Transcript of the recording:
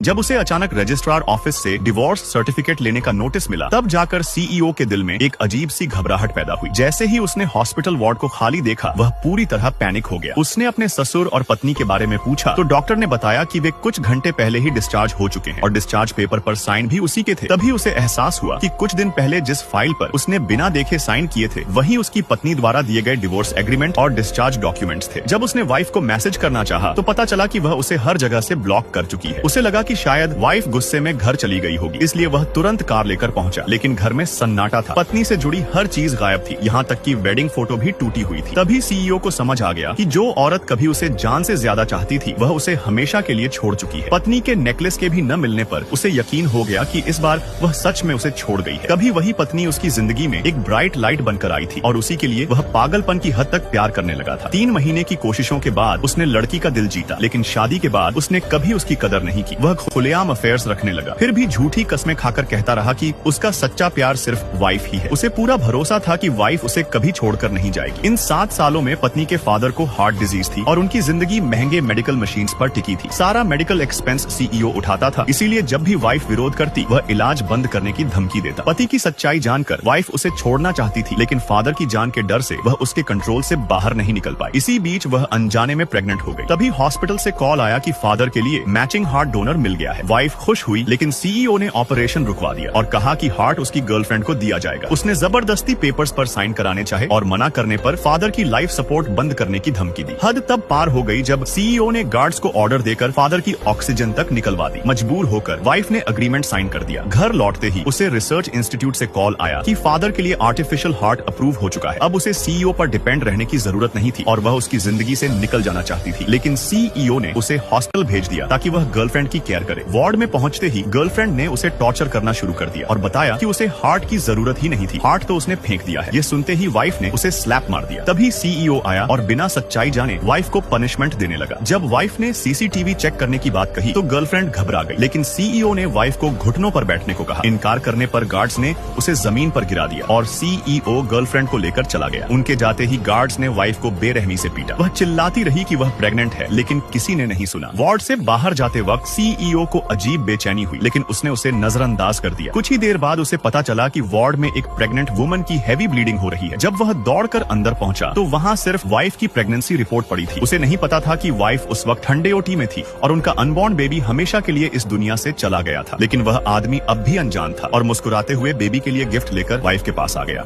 जब उसे अचानक रजिस्ट्रार ऑफिस से डिवोर्स सर्टिफिकेट लेने का नोटिस मिला, तब जाकर सीईओ के दिल में एक अजीब सी घबराहट पैदा हुई। जैसे ही उसने हॉस्पिटल वार्ड को खाली देखा, वह पूरी तरह पैनिक हो गया। उसने अपने ससुर और पत्नी के बारे में पूछा तो डॉक्टर ने बताया कि वे कुछ घंटे पहले ही डिस्चार्ज हो चुके हैं और डिस्चार्ज पेपर पर साइन भी उसी के थे। तभी उसे एहसास हुआ कि कुछ दिन पहले जिस फाइल पर उसने बिना देखे साइन किए थे, वही उसकी पत्नी द्वारा दिए गए डिवोर्स एग्रीमेंट और डिस्चार्ज डॉक्यूमेंट्स थे। जब उसने वाइफ को मैसेज करना चाहा तो पता चला कि वह उसे हर जगह से ब्लॉक कर चुकी है। उसे लगा कि शायद वाइफ गुस्से में घर चली गई होगी, इसलिए वह तुरंत कार लेकर पहुंचा। लेकिन घर में सन्नाटा था। पत्नी से जुड़ी हर चीज गायब थी, यहाँ तक कि वेडिंग फोटो भी टूटी हुई थी। तभी सीईओ को समझ आ गया कि जो औरत कभी उसे जान से ज्यादा चाहती थी, वह उसे हमेशा के लिए छोड़ चुकी है। पत्नी के नेकलेस के भी न मिलने पर उसे यकीन हो गया कि इस बार वह सच में उसे छोड़ गई है। कभी वही पत्नी उसकी जिंदगी में एक ब्राइट लाइट बनकर आई थी और उसी के लिए वह पागलपन की हद तक प्यार करने लगा था। 3 महीने की कोशिशों के बाद उसने लड़की का दिल जीता, लेकिन शादी के बाद उसने कभी उसकी कदर नहीं की। वह खुलेआम अफेयर्स रखने लगा, फिर भी झूठी कस्में खाकर कहता रहा कि उसका सच्चा प्यार सिर्फ वाइफ ही है। उसे पूरा भरोसा था कि वाइफ उसे कभी छोड़कर नहीं जाएगी। इन 7 सालों में पत्नी के फादर को हार्ट डिजीज थी और उनकी जिंदगी महंगे मेडिकल मशीन्स पर टिकी थी। सारा मेडिकल एक्सपेंस सीईओ उठाता था, इसीलिए जब भी वाइफ विरोध करती, वह इलाज बंद करने की धमकी देता। पति की सच्चाई जानकर वाइफ उसे छोड़ना चाहती थी, लेकिन फादर की जान के डर से वह उसके कंट्रोल से बाहर नहीं निकल पाई। इसी बीच वह अनजाने में प्रेग्नेंट हो गई। तभी हॉस्पिटल से कॉल आया कि फादर के लिए मैचिंग हार्ट डोनर मिल गया है। वाइफ खुश हुई, लेकिन सीईओ ने ऑपरेशन रुकवा दिया और कहा कि हार्ट उसकी गर्लफ्रेंड को दिया जाएगा। उसने जबरदस्ती पेपर्स पर साइन कराने चाहे और मना करने पर फादर की लाइफ सपोर्ट बंद करने की धमकी दी। हद तब पार हो गई जब सीईओ ने गार्ड्स को ऑर्डर देकर फादर की ऑक्सीजन तक निकलवा दी। मजबूर होकर वाइफ ने अग्रीमेंट साइन कर दिया। घर लौटते ही उसे रिसर्च इंस्टीट्यूट से कॉल आया कि फादर के लिए आर्टिफिशियल हार्ट अप्रूव हो चुका है। अब उसे सीईओ पर डिपेंड रहने की जरूरत नहीं थी और वह उसकी जिंदगी से निकल जाना चाहती थी। लेकिन सीईओ ने उसे हॉस्पिटल भेज दिया ताकि वह गर्लफ्रेंड की केयर करे। वार्ड में पहुंचते ही गर्लफ्रेंड ने उसे टॉर्चर करना शुरू कर दिया और बताया कि उसे हार्ट की जरूरत ही नहीं थी, हार्ट तो उसने फेंक दिया है। ये सुनते ही वाइफ ने उसे स्लैप मार दिया। तभी सीईओ आया और बिना सच्चाई जाने वाइफ को पनिशमेंट देने लगा। जब वाइफ ने सीसीटीवी चेक करने की बात कही तो गर्लफ्रेंड घबरा गई, लेकिन सीईओ ने वाइफ को घुटनों पर बैठने को कहा। इनकार करने पर गार्ड्स ने उसे जमीन पर गिरा दिया और सीईओ गर्लफ्रेंड को लेकर चला गया। उनके जाते ही गार्ड्स ने वाइफ को बेरहमी से पीटा। वह चिल्लाती रही कि वह प्रेग्नेंट है, लेकिन किसी ने नहीं सुना। वार्ड से बाहर जाते वक्त सीईओ को अजीब बेचैनी हुई, लेकिन उसने उसे नजरअंदाज कर दिया। कुछ ही देर बाद उसे पता चला कि वार्ड में एक प्रेग्नेंट वुमन की हैवी ब्लीडिंग हो रही है। जब वह दौड़कर अंदर पहुंचा तो वहां सिर्फ वाइफ की प्रेगनेंसी रिपोर्ट पड़ी थी। उसे नहीं पता था कि वाइफ उस वक्त ठंडे ओटी में थी और उनका अनबॉर्न बेबी हमेशा के लिए इस दुनिया से चला गया था। लेकिन वह आदमी अब भी अनजान था और मुस्कुराते हुए बेबी के लिए गिफ्ट लेकर वाइफ के पास आ गया।